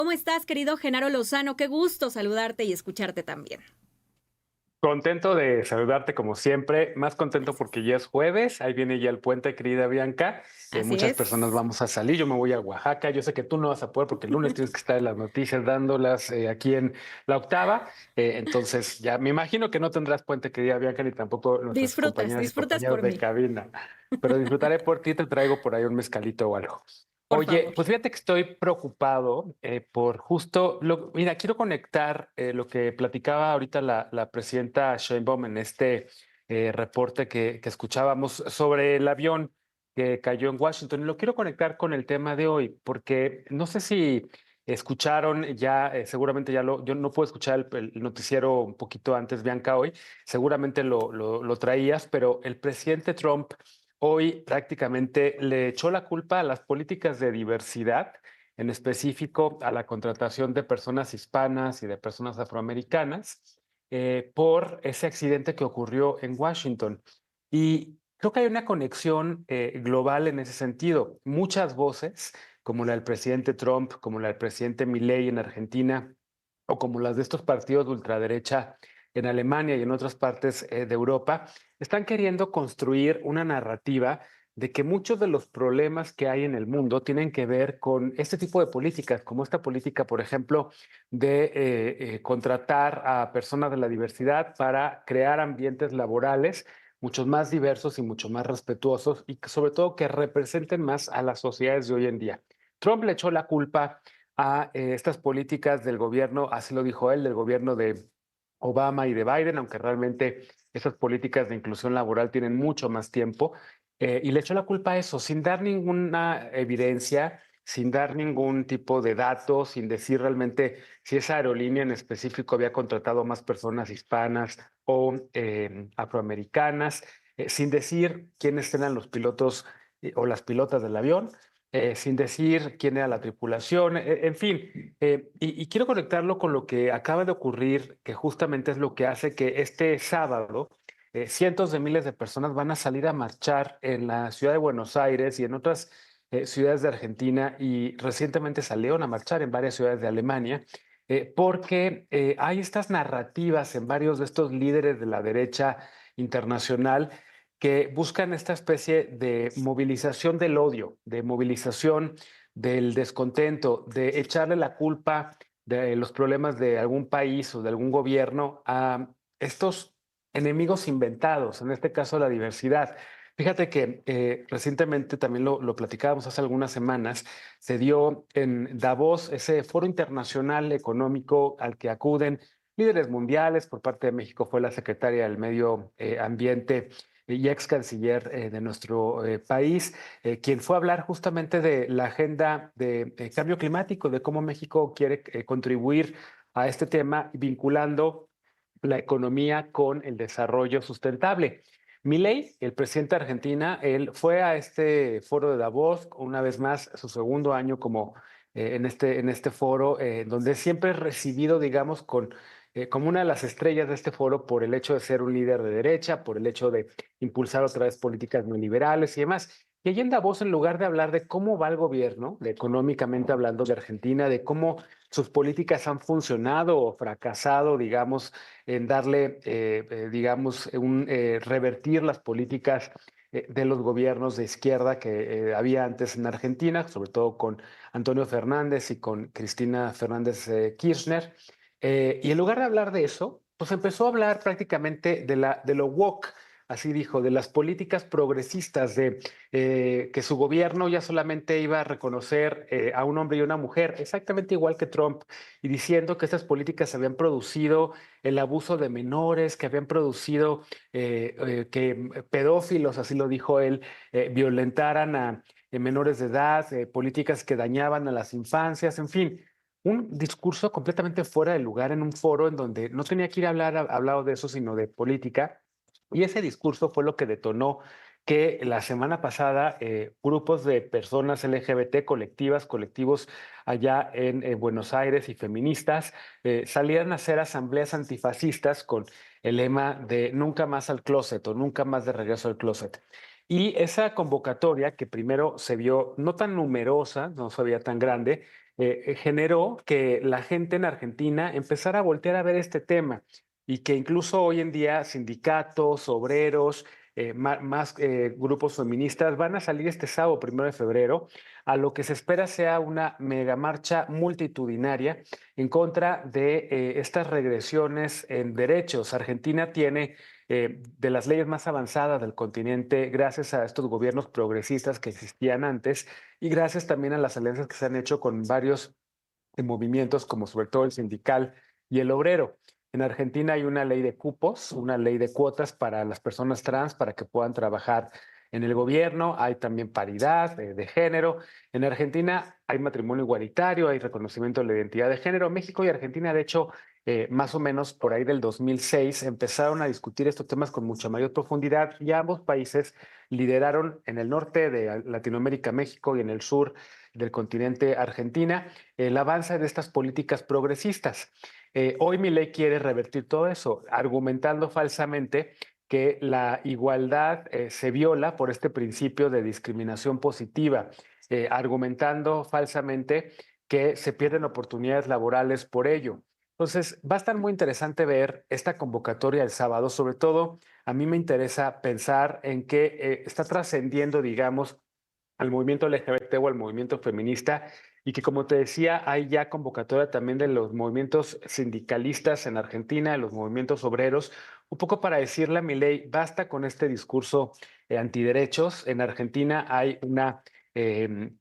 ¿Cómo estás, querido Genaro Lozano? Qué gusto saludarte y escucharte también. Contento de saludarte como siempre, más contento Gracias. porque ya es jueves, ahí viene ya el puente, querida Bianca. Así Muchas personas es. vamos a salir, yo me voy a Oaxaca, yo sé que tú no vas a poder porque el lunes tienes que estar en las noticias dándolas aquí en La Octava. Entonces ya me imagino que no tendrás puente, querida Bianca, ni tampoco nuestras Disfrutas, compañeras y disfrutas compañeros por de mí. cabina, pero disfrutaré por ti, te traigo por ahí un mezcalito o algo. Por Oye, favor. pues fíjate que estoy preocupado por justo mira, quiero conectar lo que platicaba ahorita la presidenta Sheinbaum en este reporte que escuchábamos sobre el avión que cayó en Washington. Y lo quiero conectar con el tema de hoy, porque no sé si escucharon ya, seguramente yo no puedo escuchar el noticiero un poquito antes, Bianca, hoy, seguramente lo traías, pero el presidente Trump hoy prácticamente le echó la culpa a las políticas de diversidad, en específico a la contratación de personas hispanas y de personas afroamericanas, por ese accidente que ocurrió en Washington. Y creo que hay una conexión global en ese sentido. Muchas voces, como la del presidente Trump, como la del presidente Milei en Argentina, o como las de estos partidos de ultraderecha en Alemania y en otras partes de Europa, están queriendo construir una narrativa de que muchos de los problemas que hay en el mundo tienen que ver con este tipo de políticas, como esta política, por ejemplo, de contratar a personas de la diversidad para crear ambientes laborales muchos más diversos y mucho más respetuosos y que, sobre todo, que representen más a las sociedades de hoy en día. Trump le echó la culpa a estas políticas del gobierno, así lo dijo él, del gobierno de Obama y de Biden, aunque realmente esas políticas de inclusión laboral tienen mucho más tiempo, y le echó la culpa a eso, sin dar ninguna evidencia, sin dar ningún tipo de datos, sin decir realmente si esa aerolínea en específico había contratado más personas hispanas o afroamericanas, sin decir quiénes eran los pilotos o las pilotas del avión. Sin decir quién era la tripulación, en fin. Y quiero conectarlo con lo que acaba de ocurrir, que justamente es lo que hace que este sábado cientos de miles de personas van a salir a marchar en la ciudad de Buenos Aires y en otras ciudades de Argentina, y recientemente salieron a marchar en varias ciudades de Alemania, porque hay estas narrativas en varios de estos líderes de la derecha internacional que buscan esta especie de movilización del odio, de movilización del descontento, de echarle la culpa de los problemas de algún país o de algún gobierno a estos enemigos inventados, en este caso la diversidad. Fíjate que recientemente también lo platicábamos hace algunas semanas, se dio en Davos ese foro internacional económico al que acuden líderes mundiales. Por parte de México fue la secretaria del Medio Ambiente y ex canciller de nuestro país, quien fue a hablar justamente de la agenda de cambio climático, de cómo México quiere contribuir a este tema vinculando la economía con el desarrollo sustentable. Milei, el presidente de Argentina, él fue a este foro de Davos, una vez más, su segundo año como en este foro, donde siempre es recibido, digamos, como una de las estrellas de este foro por el hecho de ser un líder de derecha, por el hecho de impulsar otra vez políticas neoliberales y demás. Y allí en Davos, en lugar de hablar de cómo va el gobierno, de económicamente hablando de Argentina, de cómo sus políticas han funcionado o fracasado, digamos, en darle, digamos, revertir las políticas de los gobiernos de izquierda que había antes en Argentina, sobre todo con Antonio Fernández y con Cristina Fernández Kirchner. Y en lugar de hablar de eso, pues empezó a hablar prácticamente de lo woke, así dijo, de las políticas progresistas, de que su gobierno ya solamente iba a reconocer a un hombre y una mujer, exactamente igual que Trump, y diciendo que estas políticas habían producido el abuso de menores, que habían producido que pedófilos, así lo dijo él, violentaran a menores de edad, políticas que dañaban a las infancias, en fin. Un discurso completamente fuera de lugar en un foro en donde no tenía que ir a hablar, hablado de eso, sino de política. Y ese discurso fue lo que detonó que la semana pasada grupos de personas LGBT, colectivos allá en Buenos Aires y feministas, salieran a hacer asambleas antifascistas con el lema de nunca más al closet o nunca más de regreso al closet. Y esa convocatoria, que primero se vio no tan numerosa, no se veía tan grande, generó que la gente en Argentina empezara a voltear a ver este tema y que incluso hoy en día sindicatos, obreros, más grupos feministas van a salir este sábado, 1 de febrero, a lo que se espera sea una megamarcha multitudinaria en contra de estas regresiones en derechos. Argentina tiene de las leyes más avanzadas del continente gracias a estos gobiernos progresistas que existían antes y gracias también a las alianzas que se han hecho con varios movimientos, como sobre todo el sindical y el obrero. En Argentina hay una ley de cupos, una ley de cuotas para las personas trans para que puedan trabajar en el gobierno. Hay también paridad de género. En Argentina hay matrimonio igualitario, hay reconocimiento de la identidad de género. México y Argentina, de hecho, más o menos por ahí del 2006 empezaron a discutir estos temas con mucha mayor profundidad y ambos países lideraron en el norte de Latinoamérica, México, y en el sur del continente Argentina, el avance de estas políticas progresistas. Hoy Milei quiere revertir todo eso, argumentando falsamente que la igualdad se viola por este principio de discriminación positiva, argumentando falsamente que se pierden oportunidades laborales por ello. Entonces, va a estar muy interesante ver esta convocatoria el sábado. Sobre todo, a mí me interesa pensar en que está trascendiendo, digamos, al movimiento LGBT o al movimiento feminista y que, como te decía, hay ya convocatoria también de los movimientos sindicalistas en Argentina, de los movimientos obreros, un poco para decirle a Milei, basta con este discurso antiderechos. En Argentina hay una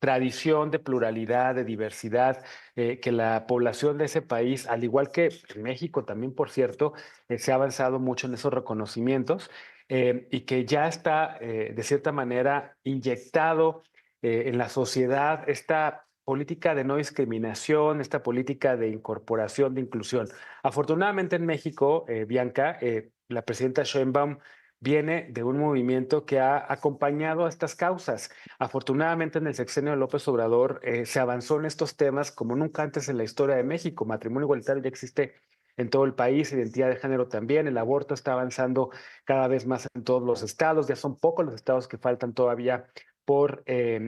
tradición de pluralidad, de diversidad, que la población de ese país, al igual que en México también, por cierto, se ha avanzado mucho en esos reconocimientos y que ya está, de cierta manera, inyectado en la sociedad esta política de no discriminación, esta política de incorporación, de inclusión. Afortunadamente en México, Bianca, la presidenta Sheinbaum viene de un movimiento que ha acompañado a estas causas. Afortunadamente en el sexenio de López Obrador se avanzó en estos temas como nunca antes en la historia de México. Matrimonio igualitario ya existe en todo el país, identidad de género también, el aborto está avanzando cada vez más en todos los estados, ya son pocos los estados que faltan todavía por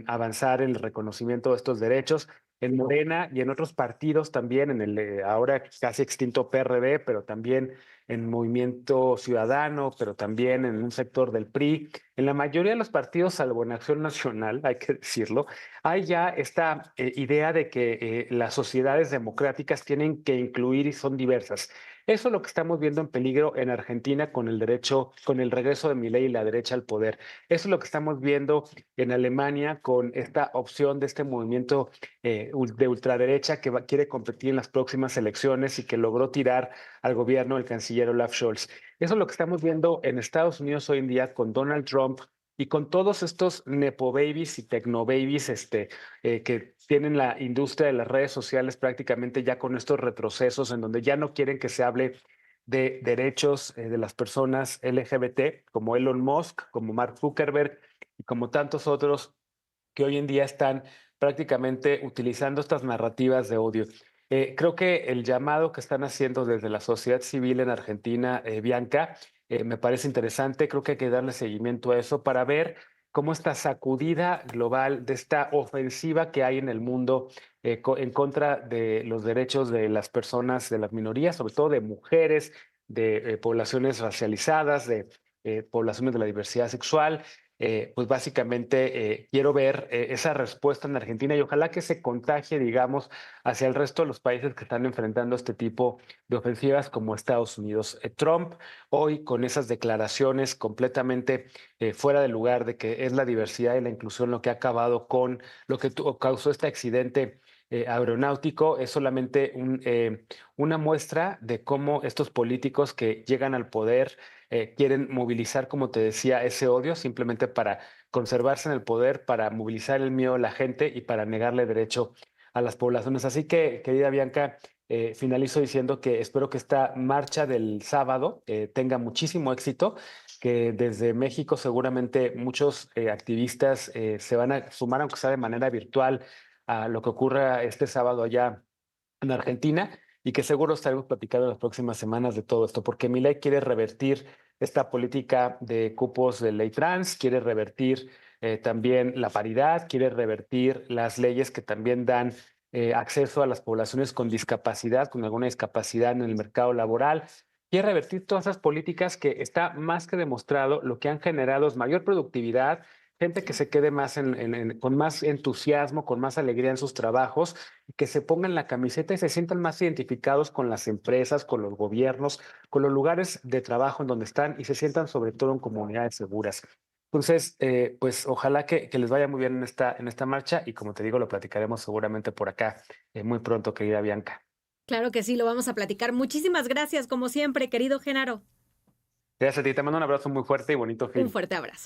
avanzar en el reconocimiento de estos derechos. En Morena y en otros partidos también, en el ahora casi extinto PRD, pero también en Movimiento Ciudadano, pero también en un sector del PRI. En la mayoría de los partidos, salvo en Acción Nacional, hay que decirlo, hay ya esta idea de que las sociedades democráticas tienen que incluir y son diversas. Eso es lo que estamos viendo en peligro en Argentina con el derecho, con el regreso de Milei y la derecha al poder. Eso es lo que estamos viendo en Alemania con esta opción de este movimiento de ultraderecha que quiere competir en las próximas elecciones y que logró tirar al gobierno del canciller Olaf Scholz. Eso es lo que estamos viendo en Estados Unidos hoy en día con Donald Trump y con todos estos nepo babies y tecno babies que tienen la industria de las redes sociales prácticamente ya con estos retrocesos en donde ya no quieren que se hable de derechos de las personas LGBT, como Elon Musk, como Mark Zuckerberg y como tantos otros que hoy en día están prácticamente utilizando estas narrativas de odio. Creo que el llamado que están haciendo desde la sociedad civil en Argentina, Bianca, me parece interesante. Creo que hay que darle seguimiento a eso para ver cómo esta sacudida global de esta ofensiva que hay en el mundo en contra de los derechos de las personas, de las minorías, sobre todo de mujeres, de poblaciones racializadas, de poblaciones de la diversidad sexual. Pues básicamente quiero ver esa respuesta en Argentina y ojalá que se contagie, digamos, hacia el resto de los países que están enfrentando este tipo de ofensivas como Estados Unidos. Trump hoy con esas declaraciones completamente fuera de lugar de que es la diversidad y la inclusión lo que ha acabado con lo que causó este accidente aeronáutico es solamente una muestra de cómo estos políticos que llegan al poder quieren movilizar, como te decía, ese odio simplemente para conservarse en el poder, para movilizar el miedo de la gente y para negarle derecho a las poblaciones. Así que, querida Bianca, finalizo diciendo que espero que esta marcha del sábado tenga muchísimo éxito, que desde México seguramente muchos activistas se van a sumar, aunque sea de manera virtual, a lo que ocurra este sábado allá en Argentina y que seguro estaremos platicando en las próximas semanas de todo esto, porque Milei quiere revertir esta política de cupos de ley trans, quiere revertir también la paridad, quiere revertir las leyes que también dan acceso a las poblaciones con discapacidad, con alguna discapacidad en el mercado laboral. Quiere revertir todas esas políticas que está más que demostrado, lo que han generado es mayor productividad, gente que se quede más con más entusiasmo, con más alegría en sus trabajos, que se pongan la camiseta y se sientan más identificados con las empresas, con los gobiernos, con los lugares de trabajo en donde están y se sientan sobre todo en comunidades seguras. Entonces, pues ojalá que les vaya muy bien en esta marcha y como te digo, lo platicaremos seguramente por acá muy pronto, querida Bianca. Claro que sí, lo vamos a platicar. Muchísimas gracias, como siempre, querido Genaro. Gracias a ti, te mando un abrazo muy fuerte y bonito Un fin. fuerte abrazo.